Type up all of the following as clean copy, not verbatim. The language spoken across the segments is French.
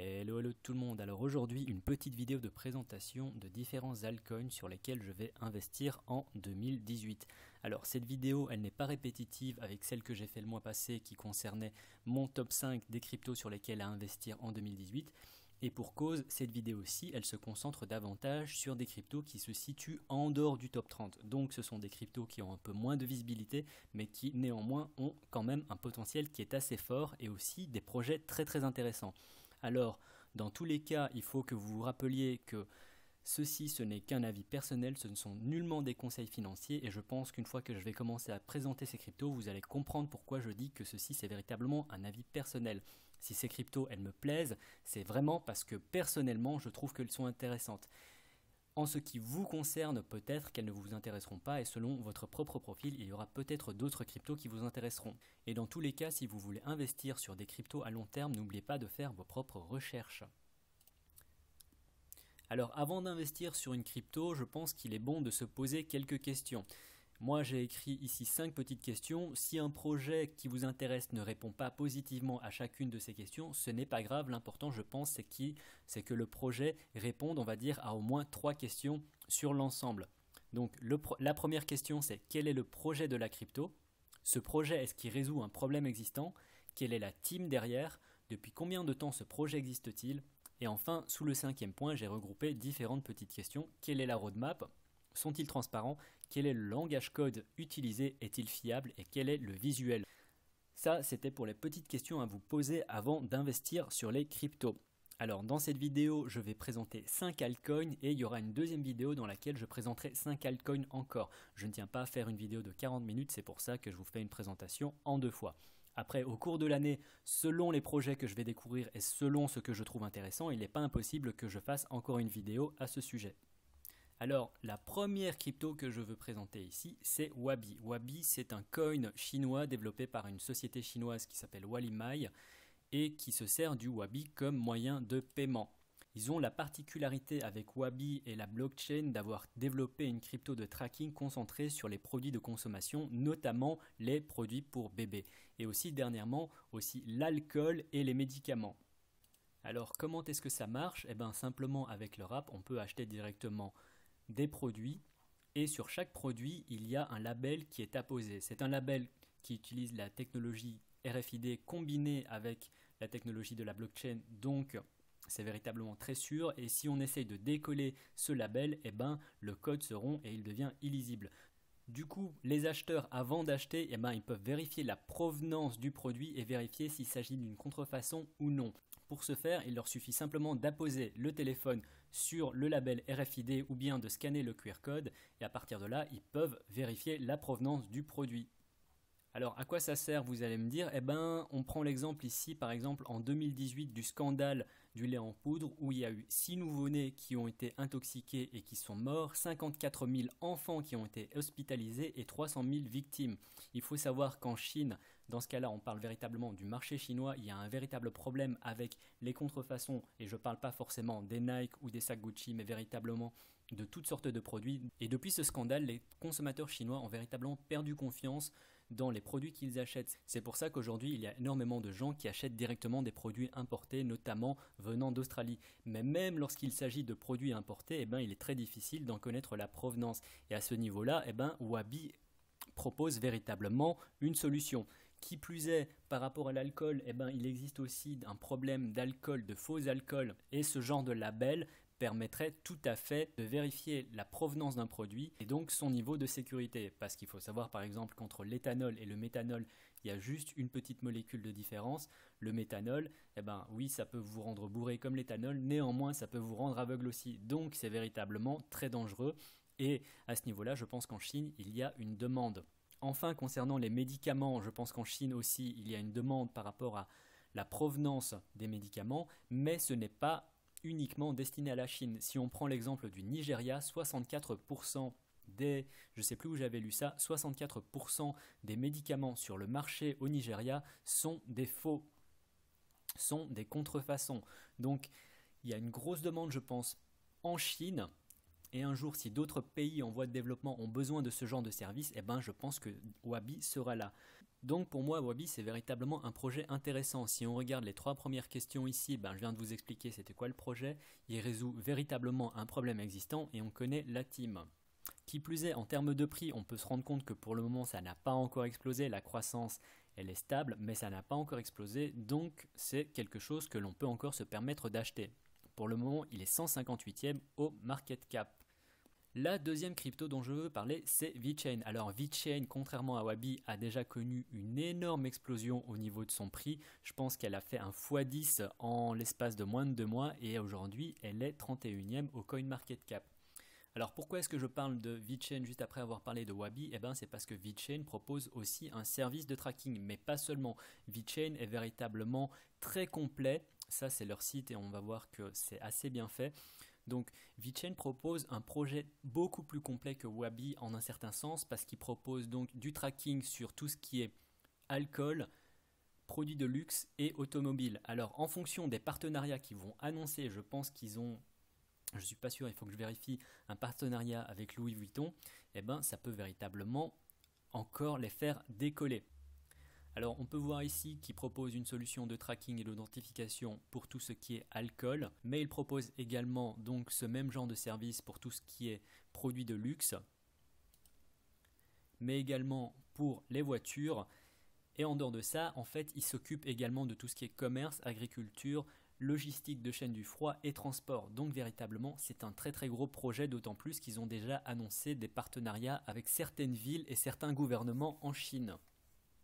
Hello tout le monde, alors aujourd'hui une petite vidéo de présentation de différents altcoins sur lesquels je vais investir en 2018. Alors cette vidéo elle n'est pas répétitive avec celle que j'ai fait le mois passé qui concernait mon top 5 des cryptos sur lesquels à investir en 2018. Et pour cause, cette vidéo-ci, elle se concentre davantage sur des cryptos qui se situent en dehors du top 30. Donc ce sont des cryptos qui ont un peu moins de visibilité, mais qui néanmoins ont quand même un potentiel qui est assez fort et aussi des projets très intéressants. Alors, dans tous les cas, il faut que vous vous rappeliez que ceci, ce n'est qu'un avis personnel, ce ne sont nullement des conseils financiers et je pense qu'une fois que je vais commencer à présenter ces cryptos, vous allez comprendre pourquoi je dis que ceci, c'est véritablement un avis personnel. Si ces cryptos, elles me plaisent, c'est vraiment parce que personnellement, je trouve qu'elles sont intéressantes. En ce qui vous concerne, peut-être qu'elles ne vous intéresseront pas et selon votre propre profil, il y aura peut-être d'autres cryptos qui vous intéresseront. Et dans tous les cas, si vous voulez investir sur des cryptos à long terme, n'oubliez pas de faire vos propres recherches. Alors avant d'investir sur une crypto, je pense qu'il est bon de se poser quelques questions. Moi j'ai écrit ici 5 petites questions. Si un projet qui vous intéresse ne répond pas positivement à chacune de ces questions, ce n'est pas grave. L'important je pense c'est que le projet réponde on va dire à au moins 3 questions sur l'ensemble. Donc la première question c'est quel est le projet de la crypto? Ce projet est-ce qu'il résout un problème existant? Quelle est la team derrière? Depuis combien de temps ce projet existe-t-il? Et enfin, sous le 5e point, j'ai regroupé différentes petites questions. Quelle est la roadmap? Sont-ils transparents? Quel est le langage code utilisé? Est-il fiable? Et quel est le visuel? Ça, c'était pour les petites questions à vous poser avant d'investir sur les cryptos. Alors, dans cette vidéo, je vais présenter 5 altcoins et il y aura une deuxième vidéo dans laquelle je présenterai 5 altcoins encore. Je ne tiens pas à faire une vidéo de 40 minutes, c'est pour ça que je vous fais une présentation en 2 fois. Après, au cours de l'année, selon les projets que je vais découvrir et selon ce que je trouve intéressant, il n'est pas impossible que je fasse encore une vidéo à ce sujet. Alors, la première crypto que je veux présenter ici, c'est Huobi. Huobi, c'est un coin chinois développé par une société chinoise qui s'appelle Walimai et qui se sert du Huobi comme moyen de paiement. Ils ont la particularité avec Huobi et la blockchain d'avoir développé une crypto de tracking concentrée sur les produits de consommation, notamment les produits pour bébés. Et aussi dernièrement, aussi l'alcool et les médicaments. Alors comment est-ce que ça marche? Eh bien simplement avec leur app, on peut acheter directement des produits et sur chaque produit, il y a un label qui est apposé. C'est un label qui utilise la technologie RFID combinée avec la technologie de la blockchain, donc c'est véritablement très sûr et si on essaye de décoller ce label, eh ben, le code se rompt et il devient illisible. Du coup, les acheteurs, avant d'acheter, eh ben, ils peuvent vérifier la provenance du produit et vérifier s'il s'agit d'une contrefaçon ou non. Pour ce faire, il leur suffit simplement d'apposer le téléphone sur le label RFID ou bien de scanner le QR code et à partir de là, ils peuvent vérifier la provenance du produit. Alors à quoi ça sert, vous allez me dire? Eh ben, on prend l'exemple ici, par exemple en 2018 du scandale du lait en poudre où il y a eu 6 nouveau-nés qui ont été intoxiqués et qui sont morts, 54 000 enfants qui ont été hospitalisés et 300 000 victimes. Il faut savoir qu'en Chine, dans ce cas-là, on parle véritablement du marché chinois, il y a un véritable problème avec les contrefaçons et je ne parle pas forcément des Nike ou des sacs Gucci, mais véritablement de toutes sortes de produits. Et depuis ce scandale, les consommateurs chinois ont véritablement perdu confiance dans les produits qu'ils achètent. C'est pour ça qu'aujourd'hui, il y a énormément de gens qui achètent directement des produits importés, notamment venant d'Australie. Mais même lorsqu'il s'agit de produits importés, eh ben, il est très difficile d'en connaître la provenance. Et à ce niveau-là, eh ben, Huobi propose véritablement une solution. Qui plus est, par rapport à l'alcool, eh ben, il existe aussi un problème d'alcool, de faux alcool, et ce genre de label permettrait tout à fait de vérifier la provenance d'un produit et donc son niveau de sécurité. Parce qu'il faut savoir par exemple qu'entre l'éthanol et le méthanol, il y a juste une petite molécule de différence. Le méthanol, eh ben oui, ça peut vous rendre bourré comme l'éthanol, néanmoins ça peut vous rendre aveugle aussi. Donc c'est véritablement très dangereux et à ce niveau-là, je pense qu'en Chine, il y a une demande. Enfin, concernant les médicaments, je pense qu'en Chine aussi, il y a une demande par rapport à la provenance des médicaments, mais ce n'est pas uniquement destiné à la Chine. Si on prend l'exemple du Nigeria, 64% des, je ne sais plus où j'avais lu ça, 64% des médicaments sur le marché au Nigeria sont des faux, sont des contrefaçons. Donc il y a une grosse demande, je pense, en Chine. Et un jour, si d'autres pays en voie de développement ont besoin de ce genre de service, eh ben, je pense que Huobi sera là. Donc pour moi, Wabi, c'est véritablement un projet intéressant. Si on regarde les 3 premières questions ici, je viens de vous expliquer c'était quoi le projet. Il résout véritablement un problème existant et on connaît la team. Qui plus est, en termes de prix, on peut se rendre compte que pour le moment, ça n'a pas encore explosé. La croissance, elle est stable, mais ça n'a pas encore explosé. Donc c'est quelque chose que l'on peut encore se permettre d'acheter. Pour le moment, il est 158e au market cap. La deuxième crypto dont je veux parler, c'est VeChain. Alors VeChain, contrairement à Wabi, a déjà connu une énorme explosion au niveau de son prix. Je pense qu'elle a fait un x10 en l'espace de moins de 2 mois et aujourd'hui, elle est 31e au CoinMarketCap. Alors pourquoi est-ce que je parle de VeChain juste après avoir parlé de Wabi? C'est parce que VeChain propose aussi un service de tracking, mais pas seulement. VeChain est véritablement très complet. Ça, c'est leur site et on va voir que c'est assez bien fait. Donc VeChain propose un projet beaucoup plus complet que Wabi en un certain sens parce qu'il propose donc du tracking sur tout ce qui est alcool, produits de luxe et automobile. Alors en fonction des partenariats qu'ils vont annoncer, je pense qu'ils ont, je ne suis pas sûr, il faut que je vérifie, un partenariat avec Louis Vuitton, ça peut véritablement encore les faire décoller. Alors on peut voir ici qu'il propose une solution de tracking et d'identification pour tout ce qui est alcool, mais il propose également donc ce même genre de service pour tout ce qui est produits de luxe, mais également pour les voitures. Et en dehors de ça, en fait, il s'occupe également de tout ce qui est commerce, agriculture, logistique de chaîne du froid et transport. Donc véritablement, c'est un très très gros projet, d'autant plus qu'ils ont déjà annoncé des partenariats avec certaines villes et certains gouvernements en Chine.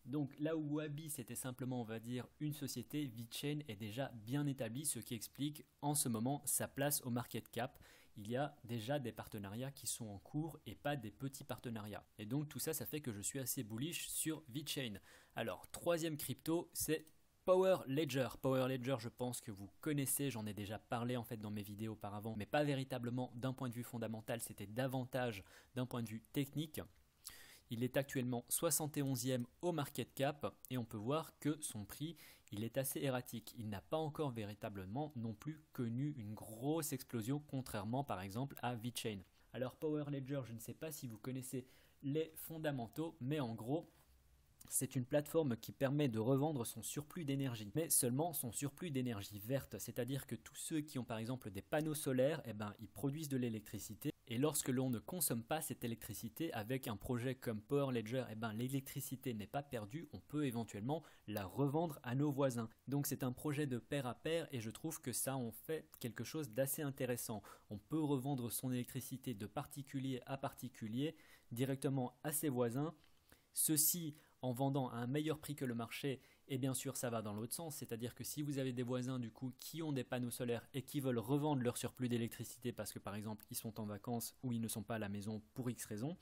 Donc là où Wabi c'était simplement on va dire une société, VeChain est déjà bien établi, ce qui explique en ce moment sa place au market cap. Il y a déjà des partenariats qui sont en cours et pas des petits partenariats. Et donc tout ça, ça fait que je suis assez bullish sur VeChain. Alors troisième crypto, c'est Power Ledger. Power Ledger, je pense que vous connaissez, j'en ai déjà parlé en fait dans mes vidéos auparavant, mais pas véritablement d'un point de vue fondamental, c'était davantage d'un point de vue technique. Il est actuellement 71e au market cap et on peut voir que son prix il est assez erratique. Il n'a pas encore véritablement non plus connu une grosse explosion contrairement par exemple à VeChain. Alors Power Ledger, je ne sais pas si vous connaissez les fondamentaux, mais en gros c'est une plateforme qui permet de revendre son surplus d'énergie, mais seulement son surplus d'énergie verte, c'est-à-dire que tous ceux qui ont par exemple des panneaux solaires, ils produisent de l'électricité. Et lorsque l'on ne consomme pas cette électricité avec un projet comme Power Ledger, l'électricité n'est pas perdue, on peut éventuellement la revendre à nos voisins. Donc c'est un projet de pair à pair et je trouve que ça en fait quelque chose d'assez intéressant. On peut revendre son électricité de particulier à particulier directement à ses voisins. Ceci en vendant à un meilleur prix que le marché, et bien sûr ça va dans l'autre sens, c'est-à-dire que si vous avez des voisins du coup qui ont des panneaux solaires et qui veulent revendre leur surplus d'électricité parce que par exemple ils sont en vacances ou ils ne sont pas à la maison pour X raison,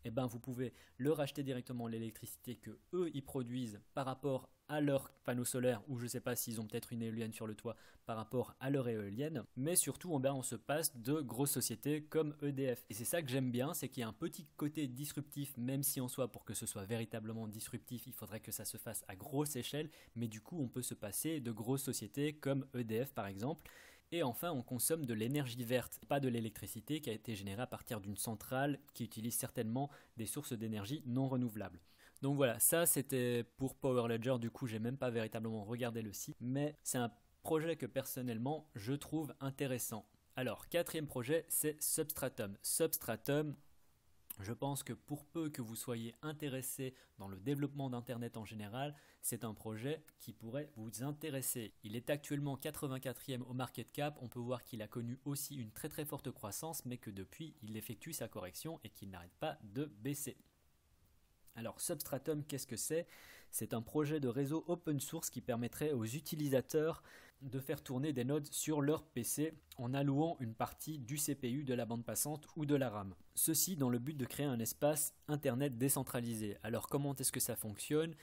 vous pouvez leur acheter directement l'électricité que eux ils produisent par rapport à leurs panneaux solaires, ou je ne sais pas s'ils ont peut-être une éolienne sur le toit par rapport à leur éolienne, mais surtout on se passe de grosses sociétés comme EDF. Et c'est ça que j'aime bien, c'est qu'il y a un petit côté disruptif, même si en soi pour que ce soit véritablement disruptif, il faudrait que ça se fasse à grosse échelle, mais du coup on peut se passer de grosses sociétés comme EDF par exemple. Et enfin, on consomme de l'énergie verte, pas de l'électricité qui a été générée à partir d'une centrale qui utilise certainement des sources d'énergie non renouvelables. Donc voilà, ça c'était pour Power Ledger, du coup j'ai même pas véritablement regardé le site, mais c'est un projet que personnellement je trouve intéressant. Alors, quatrième projet, c'est Substratum. Substratum, je pense que pour peu que vous soyez intéressé dans le développement d'Internet en général, c'est un projet qui pourrait vous intéresser. Il est actuellement 84e au market cap, on peut voir qu'il a connu aussi une très très forte croissance, mais que depuis il effectue sa correction et qu'il n'arrête pas de baisser. Alors Substratum, qu'est-ce que c'est ? C'est un projet de réseau open source qui permettrait aux utilisateurs de faire tourner des nodes sur leur PC en allouant une partie du CPU, de la bande passante ou de la RAM. Ceci dans le but de créer un espace Internet décentralisé. Alors comment est-ce que ça fonctionne ?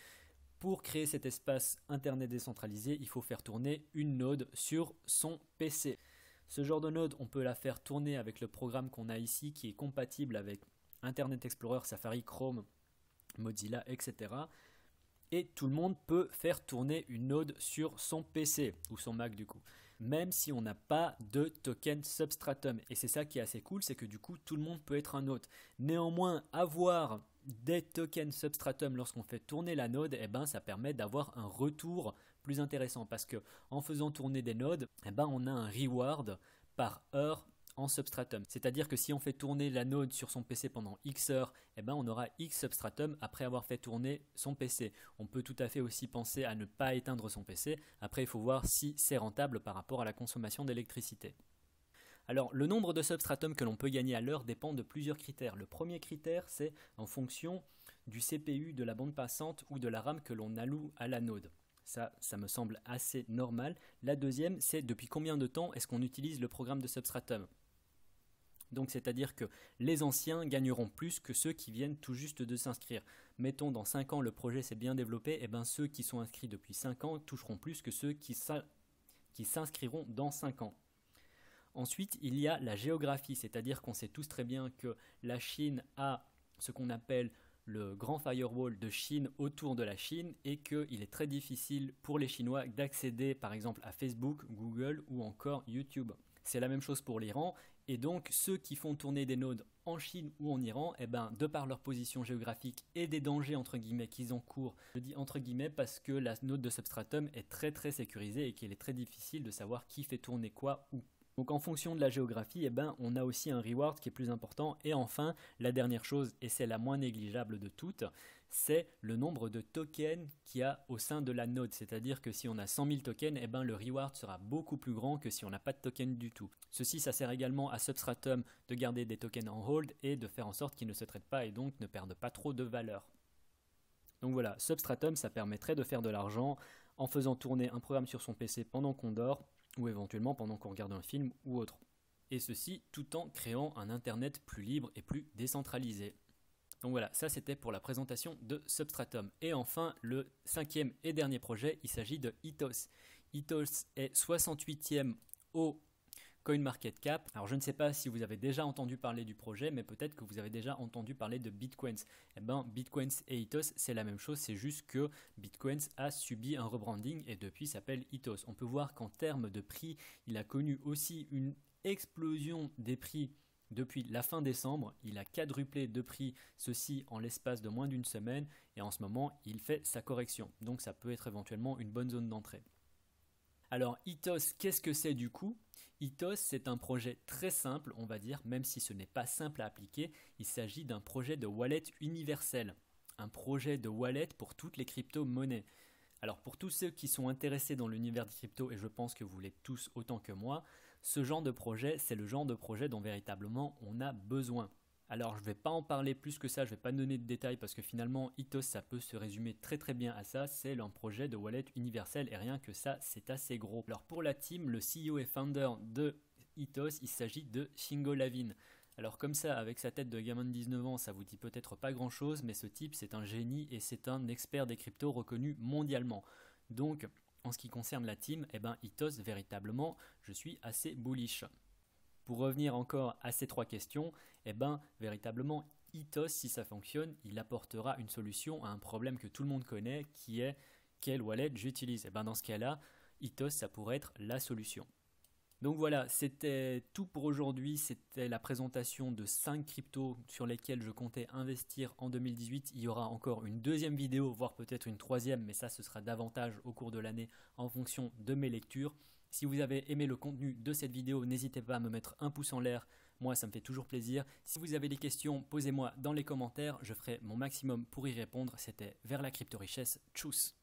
Pour créer cet espace Internet décentralisé, il faut faire tourner une node sur son PC. Ce genre de node, on peut la faire tourner avec le programme qu'on a ici qui est compatible avec Internet Explorer, Safari, Chrome, Mozilla, etc. Et tout le monde peut faire tourner une node sur son PC ou son Mac du coup, même si on n'a pas de token Substratum. Et c'est ça qui est assez cool, c'est que du coup tout le monde peut être un hôte. Néanmoins, avoir des tokens Substratum lorsqu'on fait tourner la node, eh ben, ça permet d'avoir un retour plus intéressant parce que en faisant tourner des nodes, eh ben, on a un reward par heure en Substratum. C'est-à-dire que si on fait tourner la node sur son PC pendant X heures, eh ben, on aura X Substratum après avoir fait tourner son PC. On peut tout à fait aussi penser à ne pas éteindre son PC. Après, il faut voir si c'est rentable par rapport à la consommation d'électricité. Alors, le nombre de substratum que l'on peut gagner à l'heure dépend de plusieurs critères. Le premier critère, c'est en fonction du CPU, de la bande passante ou de la RAM que l'on alloue à la node. Ça me semble assez normal. La deuxième, c'est depuis combien de temps est-ce qu'on utilise le programme de Substratum. Donc, c'est-à-dire que les anciens gagneront plus que ceux qui viennent tout juste de s'inscrire. Mettons, dans 5 ans, le projet s'est bien développé, et bien ceux qui sont inscrits depuis 5 ans toucheront plus que ceux qui s'inscriront dans 5 ans. Ensuite, il y a la géographie, c'est-à-dire qu'on sait tous très bien que la Chine a ce qu'on appelle le grand firewall de Chine autour de la Chine et qu'il est très difficile pour les Chinois d'accéder par exemple à Facebook, Google ou encore YouTube. C'est la même chose pour l'Iran et donc ceux qui font tourner des nodes en Chine ou en Iran, eh ben, de par leur position géographique et des dangers entre guillemets qu'ils encourent, je dis entre guillemets parce que la node de Substratum est très sécurisée et qu'il est très difficile de savoir qui fait tourner quoi où. Donc en fonction de la géographie, eh ben, on a aussi un reward qui est plus important. Et enfin, la dernière chose, et c'est la moins négligeable de toutes, c'est le nombre de tokens qu'il y a au sein de la node. C'est-à-dire que si on a 100 000 tokens, eh ben, le reward sera beaucoup plus grand que si on n'a pas de tokens du tout. Ceci, ça sert également à Substratum de garder des tokens en hold et de faire en sorte qu'ils ne se traitent pas et donc ne perdent pas trop de valeur. Donc voilà, Substratum, ça permettrait de faire de l'argent en faisant tourner un programme sur son PC pendant qu'on dort, ou éventuellement pendant qu'on regarde un film ou autre. Et ceci tout en créant un internet plus libre et plus décentralisé. Donc voilà, ça c'était pour la présentation de Substratum. Et enfin, le cinquième et dernier projet, il s'agit de Ethos. Ethos est 68e au CoinMarketCap. Alors je ne sais pas si vous avez déjà entendu parler du projet, mais peut-être que vous avez déjà entendu parler de Bitcoins. Eh bien, Bitcoins et Ethos, c'est la même chose, c'est juste que Bitcoins a subi un rebranding et depuis s'appelle Ethos. On peut voir qu'en termes de prix, il a connu aussi une explosion des prix depuis la fin décembre. Il a quadruplé de prix, ceci en l'espace de moins d'une semaine, et en ce moment, il fait sa correction. Donc ça peut être éventuellement une bonne zone d'entrée. Alors Ethos, qu'est-ce que c'est du coup ? Ethos, c'est un projet très simple, on va dire, même si ce n'est pas simple à appliquer. Il s'agit d'un projet de wallet universel, un projet de wallet pour toutes les crypto-monnaies. Alors pour tous ceux qui sont intéressés dans l'univers des cryptos, et je pense que vous l'êtes tous autant que moi, ce genre de projet, c'est le genre de projet dont véritablement on a besoin. Alors je ne vais pas en parler plus que ça, je ne vais pas donner de détails parce que finalement Ethos ça peut se résumer très bien à ça, c'est un projet de wallet universel et rien que ça c'est assez gros. Alors pour la team, le CEO et founder de Ethos, il s'agit de Shingo Lavin. Alors comme ça, avec sa tête de gamin de 19 ans, ça vous dit peut-être pas grand chose, mais ce type c'est un génie et c'est un expert des cryptos reconnu mondialement. Donc en ce qui concerne la team, eh ben Ethos véritablement, je suis assez bullish. Pour revenir encore à ces trois questions, eh ben, véritablement, Ethos, si ça fonctionne, il apportera une solution à un problème que tout le monde connaît, qui est quelle wallet j'utilise. Eh ben, dans ce cas-là, Ethos, ça pourrait être la solution. Donc voilà, c'était tout pour aujourd'hui. C'était la présentation de 5 cryptos sur lesquels je comptais investir en 2018. Il y aura encore une deuxième vidéo, voire peut-être une troisième, mais ça, ce sera davantage au cours de l'année en fonction de mes lectures. Si vous avez aimé le contenu de cette vidéo, n'hésitez pas à me mettre un pouce en l'air. Moi, ça me fait toujours plaisir. Si vous avez des questions, posez-moi dans les commentaires. Je ferai mon maximum pour y répondre. C'était Vers la crypto-richesse. Tchuss!